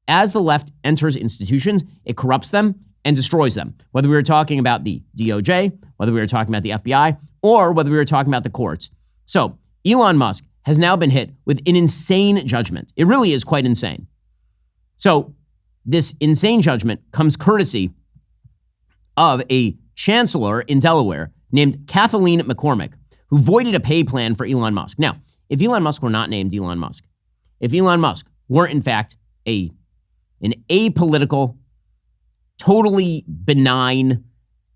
As the left enters institutions, it corrupts them and destroys them. Whether we were talking about the DOJ, whether we were talking about the FBI, or whether we were talking about the courts. So Elon Musk has now been hit with an insane judgment. It really is quite insane. So this insane judgment comes courtesy of a chancellor in Delaware named Kathaleen McCormick, who voided a pay plan for Elon Musk. Now, if Elon Musk were not named Elon Musk, if Elon Musk were in fact an apolitical, totally benign,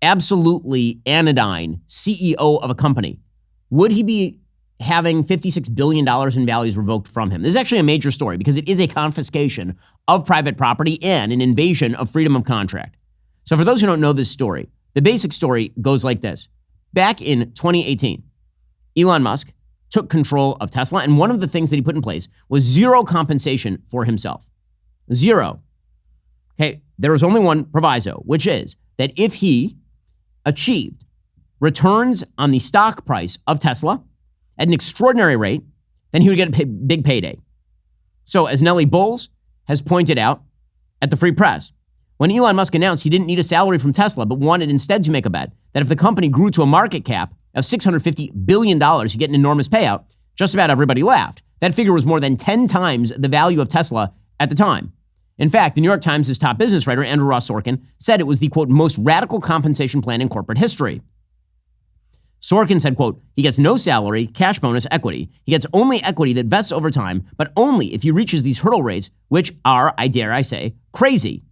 absolutely anodyne CEO of a company, would he be having $56 billion in values revoked from him? This is actually a major story because it is a confiscation of private property and an invasion of freedom of contract. So for those who don't know this story, the basic story goes like this. Back in 2018, Elon Musk took control of Tesla, and one of the things that he put in place was zero compensation for himself. Zero. Okay, there was only one proviso, which is that if he achieved returns on the stock price of Tesla at an extraordinary rate, then he would get a big payday. So as Nellie Bowles has pointed out at the Free Press, when Elon Musk announced he didn't need a salary from Tesla, but wanted instead to make a bet that if the company grew to a market cap of $650 billion, he'd get an enormous payout, just about everybody laughed. That figure was more than 10 times the value of Tesla at the time. In fact, the New York Times' top business writer, Andrew Ross Sorkin, said it was the, quote, most radical compensation plan in corporate history. Sorkin said, quote, he gets no salary, cash bonus, equity. He gets only equity that vests over time, but only if he reaches these hurdle rates, which are, I dare I say, crazy.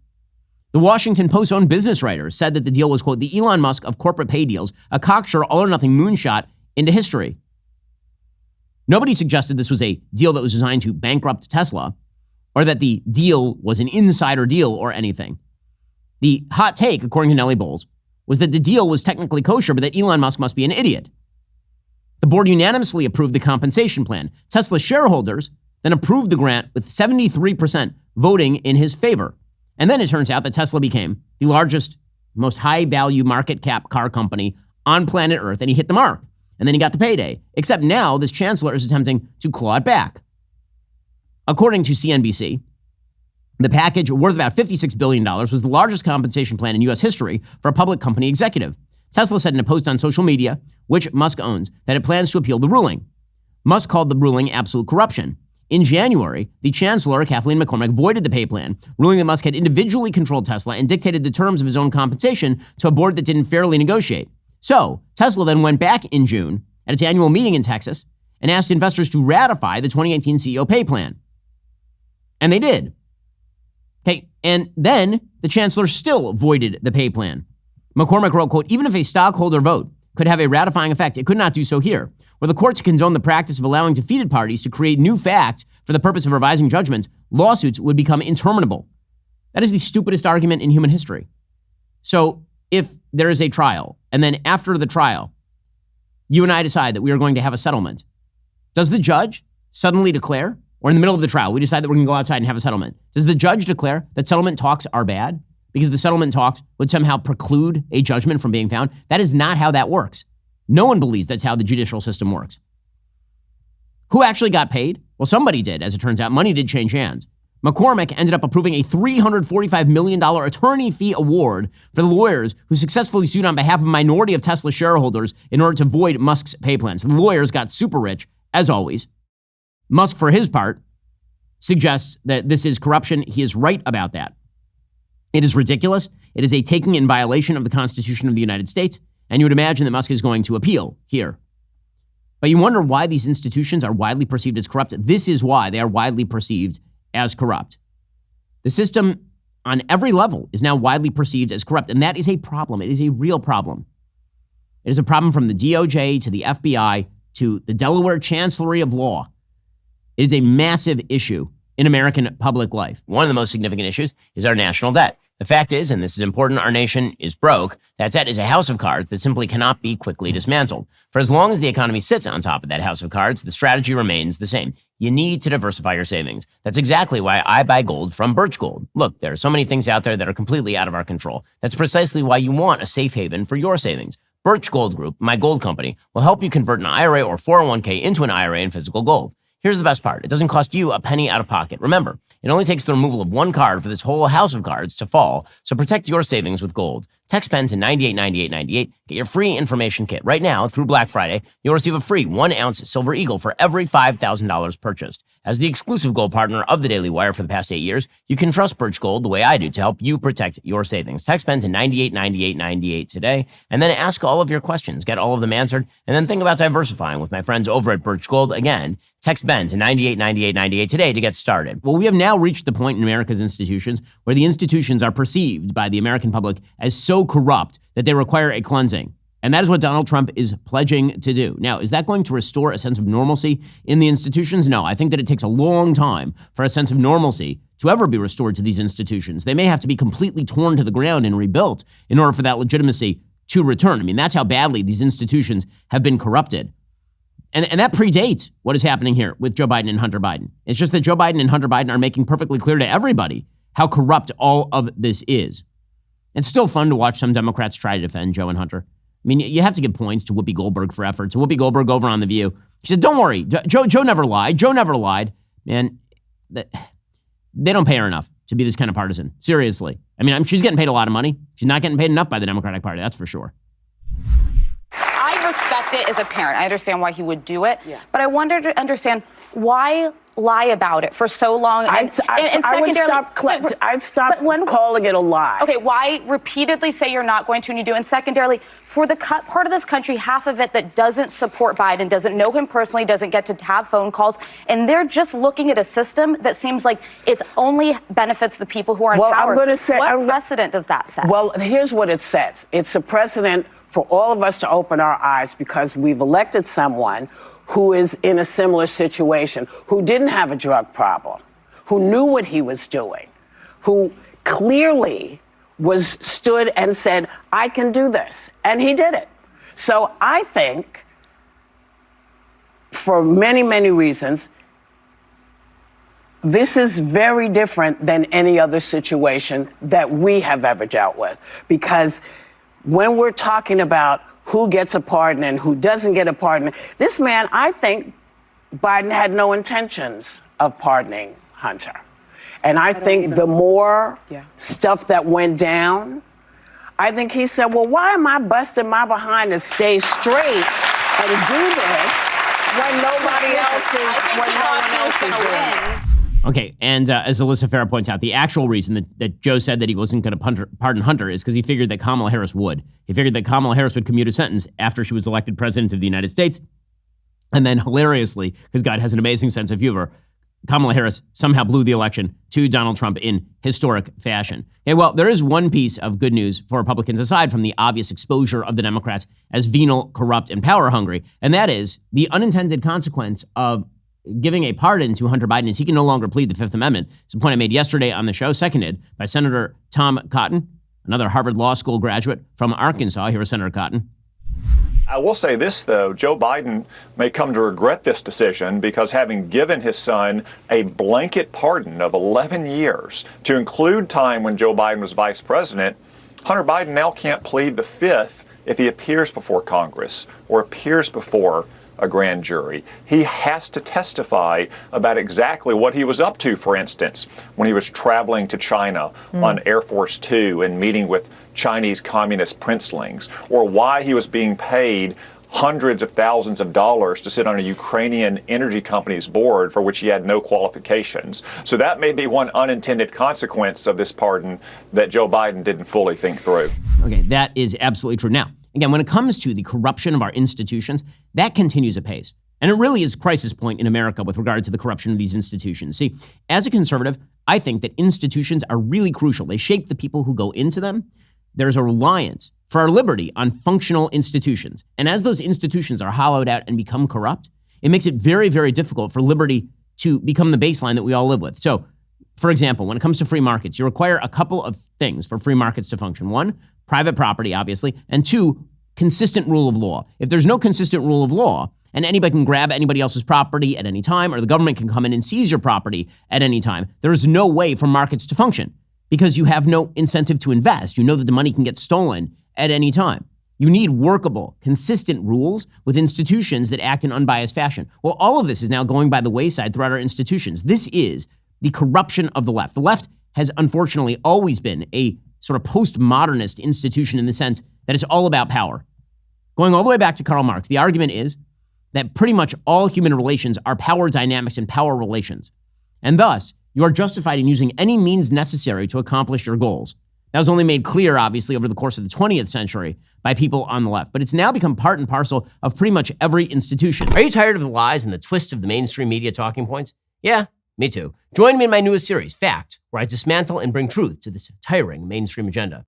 The Washington Post-owned business writer said that the deal was, quote, the Elon Musk of corporate pay deals, a cocksure all-or-nothing moonshot into history. Nobody suggested this was a deal that was designed to bankrupt Tesla, or that the deal was an insider deal or anything. The hot take, according to Nellie Bowles, was that the deal was technically kosher, but that Elon Musk must be an idiot. The board unanimously approved the compensation plan. Tesla shareholders then approved the grant with 73% voting in his favor. And then it turns out that Tesla became the largest, most high-value market cap car company on planet Earth, and he hit the mark. And then he got the payday. Except now this chancellor is attempting to claw it back. According to CNBC, the package, worth about $56 billion, was the largest compensation plan in U.S. history for a public company executive. Tesla said in a post on social media, which Musk owns, that it plans to appeal the ruling. Musk called the ruling absolute corruption. In January, the Chancellor, Kathaleen McCormick, voided the pay plan, ruling that Musk had individually controlled Tesla and dictated the terms of his own compensation to a board that didn't fairly negotiate. So, Tesla then went back in June at its annual meeting in Texas and asked investors to ratify the 2018 CEO pay plan. And they did. Okay, and then the Chancellor still voided the pay plan. McCormick wrote, quote, even if a stockholder vote could have a ratifying effect, it could not do so here. Were the courts to condone the practice of allowing defeated parties to create new facts for the purpose of revising judgments, lawsuits would become interminable. That is the stupidest argument in human history. So if there is a trial, and then after the trial, you and I decide that we are going to have a settlement, does the judge suddenly declare, or in the middle of the trial, we decide that we're going to go outside and have a settlement, does the judge declare that settlement talks are bad because the settlement talks would somehow preclude a judgment from being found? That is not how that works. No one believes that's how the judicial system works. Who actually got paid? Well, somebody did, as it turns out. Money did change hands. McCormick ended up approving a $345 million attorney fee award for the lawyers who successfully sued on behalf of a minority of Tesla shareholders in order to void Musk's pay plans. The lawyers got super rich, as always. Musk, for his part, suggests that this is corruption. He is right about that. It is ridiculous. It is a taking in violation of the Constitution of the United States, and you would imagine that Musk is going to appeal here. But you wonder why these institutions are widely perceived as corrupt. This is why they are widely perceived as corrupt. The system on every level is now widely perceived as corrupt, and that is a problem. It is a real problem. It is a problem from the DOJ to the FBI to the Delaware Chancellery of Law. It is a massive issue in American public life. One of the most significant issues is our national debt. The fact is, and this is important, our nation is broke. That debt is a house of cards that simply cannot be quickly dismantled. For as long as the economy sits on top of that house of cards, the strategy remains the same. You need to diversify your savings. That's exactly why I buy gold from Birch Gold. Look, there are so many things out there that are completely out of our control. That's precisely why you want a safe haven for your savings. Birch Gold Group, my gold company, will help you convert an IRA or 401k into an IRA in physical gold. Here's the best part. It doesn't cost you a penny out of pocket. Remember, it only takes the removal of one card for this whole house of cards to fall, so protect your savings with gold. Text PEN to 989898. Get your free information kit. Right now, through Black Friday, you'll receive a free 1-ounce Silver Eagle for every $5,000 purchased. As the exclusive gold partner of the Daily Wire for the past 8 years, you can trust Birch Gold the way I do to help you protect your savings. Text PEN to 989898 today, and then ask all of your questions. Get all of them answered, and then think about diversifying with my friends over at Birch Gold. Again, text Ben to 989898 today to get started. Well, we have now reached the point in America's institutions where the institutions are perceived by the American public as so corrupt that they require a cleansing. And that is what Donald Trump is pledging to do. Now, is that going to restore a sense of normalcy in the institutions? No, I think that it takes a long time for a sense of normalcy to ever be restored to these institutions. They may have to be completely torn to the ground and rebuilt in order for that legitimacy to return. I mean, that's how badly these institutions have been corrupted. And that predates what is happening here with Joe Biden and Hunter Biden. It's just that Joe Biden and Hunter Biden are making perfectly clear to everybody how corrupt all of this is. It's still fun to watch some Democrats try to defend Joe and Hunter. I mean, you have to give points to Whoopi Goldberg for efforts. Whoopi Goldberg over on The View, she said, don't worry, Joe never lied. Joe never lied. Man, they don't pay her enough to be this kind of partisan. Seriously. I mean, she's getting paid a lot of money. She's not getting paid enough by the Democratic Party, that's for sure. I respect it as a parent. I understand why he would do it. Yeah. But I wonder to understand why lie about it for so long. I would stop calling it a lie. Okay, why repeatedly say you're not going to and you do? And secondarily, for the part of this country, half of it that doesn't support Biden, doesn't know him personally, doesn't get to have phone calls, and they're just looking at a system that seems like it only benefits the people who are in power. I'm going to say, what precedent does that set? Well, here's what it sets. It's a precedent for all of us to open our eyes because we've elected someone who is in a similar situation, who didn't have a drug problem, who knew what he was doing, who clearly stood and said, I can do this. And he did it. So I think, for many, many reasons, this is very different than any other situation that we have ever dealt with. Because when we're talking about who gets a pardon and who doesn't get a pardon, this man, I think Biden had no intentions of pardoning Hunter. And I think the more stuff that went down, I think he said, well, why am I busting my behind to stay straight and do this when nobody else is, when no one else is doing it? Okay, and as Alyssa Farah points out, the actual reason that Joe said that he wasn't going to pardon Hunter is because he figured that Kamala Harris would. He figured that Kamala Harris would commute a sentence after she was elected president of the United States. And then hilariously, because God has an amazing sense of humor, Kamala Harris somehow blew the election to Donald Trump in historic fashion. Okay, well, there is one piece of good news for Republicans aside from the obvious exposure of the Democrats as venal, corrupt, and power hungry, and that is the unintended consequence of giving a pardon to Hunter Biden is he can no longer plead the Fifth Amendment. It's a point I made yesterday on the show, seconded by Senator Tom Cotton, another Harvard Law School graduate from Arkansas. Here is Senator Cotton. I will say this, though. Joe Biden may come to regret this decision because having given his son a blanket pardon of 11 years to include time when Joe Biden was vice president, Hunter Biden now can't plead the Fifth if he appears before Congress or appears before a grand jury. He has to testify about exactly what he was up to, for instance, when he was traveling to China on Air Force Two and meeting with Chinese communist princelings, or why he was being paid hundreds of thousands of dollars to sit on a Ukrainian energy company's board for which he had no qualifications. So that may be one unintended consequence of this pardon that Joe Biden didn't fully think through. Okay, that is absolutely true. Now, again, when it comes to the corruption of our institutions, that continues apace. And it really is a crisis point in America with regard to the corruption of these institutions. See, as a conservative, I think that institutions are really crucial. They shape the people who go into them. There's a reliance for our liberty on functional institutions. And as those institutions are hollowed out and become corrupt, it makes it very, very difficult for liberty to become the baseline that we all live with. So, for example, when it comes to free markets, you require a couple of things for free markets to function. One, private property, obviously, and two, consistent rule of law. If there's no consistent rule of law, and anybody can grab anybody else's property at any time, or the government can come in and seize your property at any time, there is no way for markets to function because you have no incentive to invest. You know that the money can get stolen at any time. You need workable, consistent rules with institutions that act in unbiased fashion. Well, all of this is now going by the wayside throughout our institutions. This is the corruption of the left. The left has unfortunately always been a sort of postmodernist institution in the sense that it's all about power. Going all the way back to Karl Marx, the argument is that pretty much all human relations are power dynamics and power relations. And thus, you are justified in using any means necessary to accomplish your goals. That was only made clear, obviously, over the course of the 20th century by people on the left. But it's now become part and parcel of pretty much every institution. Are you tired of the lies and the twists of the mainstream media talking points? Yeah, me too. Join me in my newest series, Fact, where I dismantle and bring truth to this tiring mainstream agenda.